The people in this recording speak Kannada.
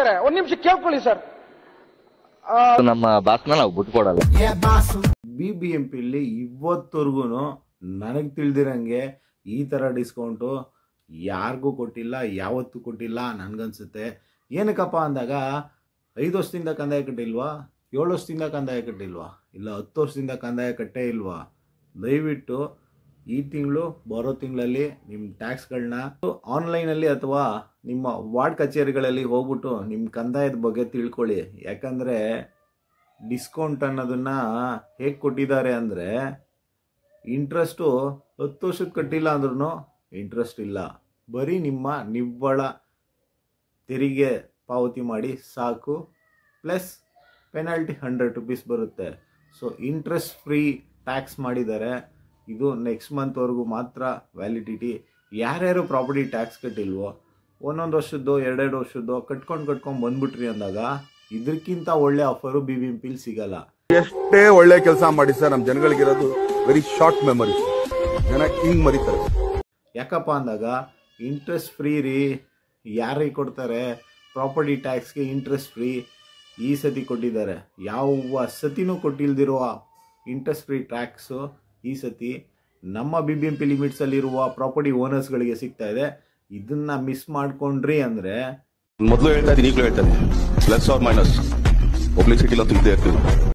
ಕೊಡ್ತಾರೆ. ಒಂದ್ ನಿಮಿಷ ಕೇಳ್ಕೊಳ್ಳಿ ಸರ್. ನಮ್ಮ ಬಾಸ್ನ ನಾವು ಬಿಟ್ಕೊಡಲ್ಲ. BBMP ಇವತ್ತವರೆಗೂ ನನಗೆ ತಿಳಿದಿರಂಗೆ ಈ ತರ ಡಿಸ್ಕೌಂಟು ಯಾರಿಗೂ ಕೊಟ್ಟಿಲ್ಲ, ಯಾವತ್ತೂ ಕೊಟ್ಟಿಲ್ಲ ನನ್ಗನ್ಸುತ್ತೆ. ಏನಕ್ಕಪ್ಪ ಅಂದಾಗ 5 ವರ್ಷದಿಂದ ಕಂದಾಯ ಕಟ್ಟಿಲ್ವಾ, 7 ವರ್ಷದಿಂದ ಕಂದಾಯ ಕಟ್ಟಿಲ್ವಾ, ಇಲ್ಲ 10 ವರ್ಷದಿಂದ ಕಂದಾಯ ಕಟ್ಟೇ ಇಲ್ವಾ? ದಯವಿಟ್ಟು ಈ ತಿಂಗಳು ಬರೋ ತಿಂಗಳಲ್ಲಿ ನಿಮ್ಮ ಟ್ಯಾಕ್ಸ್ಗಳನ್ನ ಆನ್ಲೈನಲ್ಲಿ ಅಥವಾ ನಿಮ್ಮ ವಾರ್ಡ್ ಕಚೇರಿಗಳಲ್ಲಿ ಹೋಗ್ಬಿಟ್ಟು ನಿಮ್ಮ ಕಂದಾಯದ ಬಗ್ಗೆ ತಿಳ್ಕೊಳ್ಳಿ. ಯಾಕಂದರೆ ಡಿಸ್ಕೌಂಟ್ ಅನ್ನೋದನ್ನು ಹೇಗೆ ಕೊಟ್ಟಿದ್ದಾರೆ ಅಂದರೆ, ಇಂಟ್ರೆಸ್ಟು 10 ವರ್ಷಕ್ಕೆ ಕಟ್ಟಿಲ್ಲ ಅಂದ್ರೂ ಇಂಟ್ರೆಸ್ಟ್ ಇಲ್ಲ, ಬರೀ ನಿಮ್ಮ ನಿವ್ವಳ ತೆರಿಗೆ ಪಾವತಿ ಮಾಡಿ ಸಾಕು, ಪ್ಲಸ್ ಪೆನಾಲ್ಟಿ 100 ರೂಪೀಸ್ ಬರುತ್ತೆ. ಸೊ ಇಂಟ್ರೆಸ್ಟ್ ಫ್ರೀ ಟ್ಯಾಕ್ಸ್ ಮಾಡಿದ್ದಾರೆ. ಇದು ನೆಕ್ಸ್ಟ್ ಮಂತ್ವರೆಗೂ ಮಾತ್ರ ವ್ಯಾಲಿಡಿಟಿ. ಯಾರ್ಯಾರು ಪ್ರಾಪರ್ಟಿ ಟ್ಯಾಕ್ಸ್ ಕಟ್ಟಿಲ್ವೋ, ಒಂದೊಂದು ವರ್ಷದ್ದು 2 ವರ್ಷದ್ದು ಕಟ್ಕೊಂಡು ಬಂದ್ಬಿಟ್ರಿ ಅಂದಾಗ ಇದಕ್ಕಿಂತ ಒಳ್ಳೆ ಆಫರು BBMP ಸಿಗಲ್ಲ. ಎಷ್ಟೇ ಒಳ್ಳೆ ಕೆಲಸ ಮಾಡಿ ಸರ್, ನಮ್ಮ ಜನಗಳಿಗಿರೋದು ವೆರಿ ಶಾರ್ಟ್ ಮೆಮೊರಿ. ಜನ ಹಿಂಗ್ ಮರಿತಾರೆ. ಯಾಕಪ್ಪ ಅಂದಾಗ ಇಂಟ್ರೆಸ್ಟ್ ಫ್ರೀ ರೀ. ಯಾರಿಗೆ ಕೊಡ್ತಾರೆ? ಪ್ರಾಪರ್ಟಿ ಟ್ಯಾಕ್ಸ್ಗೆ ಇಂಟ್ರೆಸ್ಟ್ ಫ್ರೀ ಈ ಸತಿ ಕೊಟ್ಟಿದ್ದಾರೆ. ಯಾವ ಸತಿನೂ ಕೊಟ್ಟಿಲ್ದಿರುವ ಇಂಟ್ರೆಸ್ಟ್ ಫ್ರೀ ಟ್ಯಾಕ್ಸು ಈ ಸತಿ ನಮ್ಮ BBMP ಲಿಮಿಟ್ಸಲ್ಲಿರುವ ಪ್ರಾಪರ್ಟಿ ಓನರ್ಸ್ಗಳಿಗೆ ಸಿಗ್ತಾ ಇದೆ. ಇದನ್ನ ಮಿಸ್ ಮಾಡ್ಕೊಂಡ್ರಿ ಅಂದರೆ, ಮೊದಲು ಹೇಳ್ತಾ ಇದ್ದೀನಿ, ಈಗಲೂ ಹೇಳ್ತಾ ಇದ್ದೀನಿ, ಪ್ಲಸ್ ಆರ್ ಮೈನಸ್ ಪಬ್ಲಿಸಿಟಿ ಅಂತ ಇದ್ದೇ ಇರ್ತೀವಿ.